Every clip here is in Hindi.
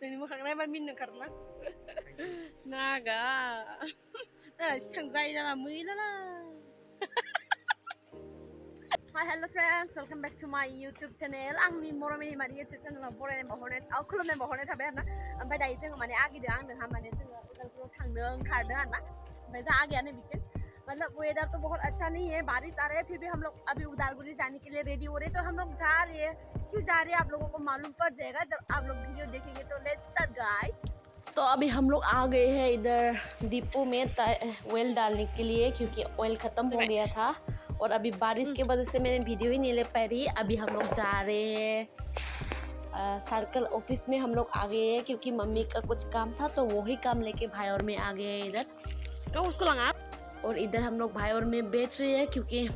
नोंनि मोखां नायबा मिनिनो ओंखारोलां नागा सांजाय जाला मैलाला Hi hello friends welcome back to my YouTube channel आंनि मरमि मानि YouTube channel बरायनाय बावहरनाय खुलुमनाय बावहरनाय थाबाय आरोना ओमफ्राय दायो जोङो माने आगिदों आंदोंहा माने जोङो उदालगुरियाव थांनो ओंखारदों आरोना ओमफ्राय जों आगैया नै बिथिं मतलब वेदर तो बहुत अच्छा नहीं है बारिश आ रहा है फिर भी हम लोग अभी उदालगुरी जाने के लिए रेडी हो रहे हैं तो हम लोग जा रहे हैं क्यों जा रहे हैं आप लोगों को मालूम पड़ जाएगा जब आप लोग वीडियो देखेंगे तो लेट्स स्टार्ट गाइस तो अभी हम लोग आ गए हैं इधर डिपो में ऑयल डालने के लिए क्योंकि ऑयल ख़त्म हो गया था और अभी बारिश की वजह से मैंने वीडियो ही नहीं ले पा रही अभी हम लोग जा रहे हैं सर्कल ऑफिस में हम लोग आ गए हैं क्योंकि मम्मी का कुछ काम था तो वही काम लेके भाई और मैं आ गए हैं इधर तो उसको लगा और इधर हम लोग भाई और मैं बेच रहे हैं क्योंकि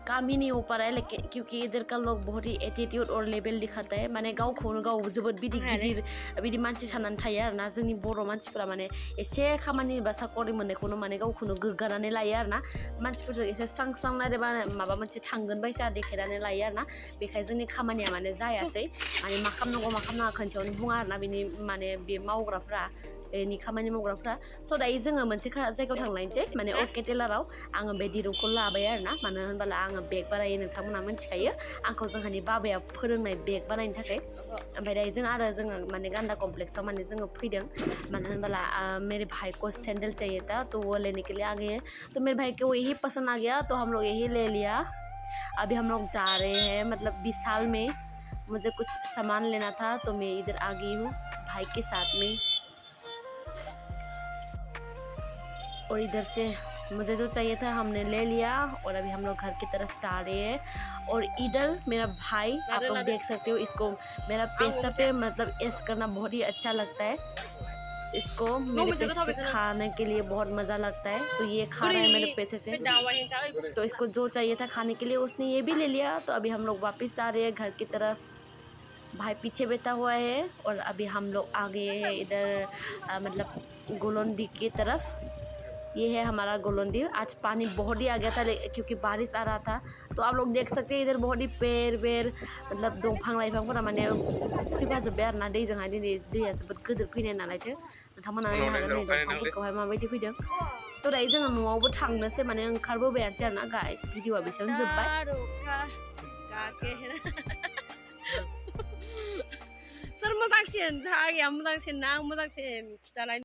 काम ही नहीं हो पा रहा है लेकिन क्योंकि इधर का लोग बहुत ही एटीट्यूड और लेवल दिखाता है माने गावखौनो गाव जोबोद बिदि गिदिर बिदि मानसि साननानै थायो आरोना जोंनि बर' मानसिफोरा माने एसे खामानि बा साकरि मोननायखौनो माने गावखौनो गोग्गानानै लायो आरोना मानसिफोरजों एसे स्रां स्रां रायलायबा माबा मोनसे थांगोन बायसा देखायनानै लायो आरोना बेखाय जोंनि खामानिया माने जायासै माने मा खालामनांगौ मा खालामनाङा खोनसेयावनो बुङा आरोना बिनि माने बे मावग्राफ्रा बेनि खामानि मावग्राफ्रा स' दायो जोङो मोनसे जायगायाव थांलायनोसै माने अके टेलाराव आङो बे दिरुंखौ लाबाय आरोना मानो होनबाला आङो बेग बानायो नोंथांमोना मिथिखायो आंखौ जोंहानि बाबाया फोरोंनाय बेग बानायनो थाखाय ओमफ्राय दायो जोङो माने गान्दा कम्प्लेक्सआव माने जोङो फैदों मानो होनबाला मेरे भाई को सैंडल चाहिए था तो वो लेने के लिए आ गए तो मेरे भाई को यही पसंद आ गया तो हम लोग यही ले लिया अभी हम लोग जा रहे हैं मतलब विशाल में मुझे कुछ सामान लेना था तो मैं इधर आ गई हूँ भाई के साथ में और इधर से मुझे जो चाहिए था हमने ले लिया और अभी हम लोग घर की तरफ जा रहे हैं और इधर मेरा भाई आप लोग देख सकते हो इसको मेरा पैसा पे मतलब ऐश करना बहुत ही अच्छा लगता है इसको मेरे पैसे से खाने के लिए बहुत मज़ा लगता है तो ये खा रहा है मेरे पैसे से तो इसको जो चाहिए था खाने के लिए उसने ये भी ले लिया तो अभी हम लोग वापस जा रहे हैं घर की तरफ भाई पीछे बैठा हुआ है और अभी हम लोग आ गए हैं इधर मतलब गोलंडी की तरफ ये है हमारा गोलंडी आज पानी बहुत ही आ गया था क्योंकि बारिश आ रहा था तो आप लोग देख सकते हैं इधर बहुत ही पेड़ मतलब दंफां लाइफांफोरा माने फैफाजोब्बाय आरोना दैजोंहाय दिनै दैया जोबोद गिदिर फैनाय नालायथो नोंथांमोना नायनो हागोन नै दंफांफोरखौहाय माबायदि फैदों तो दायो जोङो न'आवबो थांनोसै माने ओंखारबोबायानोसै आरोना गाइस भिडिअआ बेसेबां जोब्बाय सोर मोजांसिन जागाया मोजांसिन ना आं मोजांसिन खिथालाय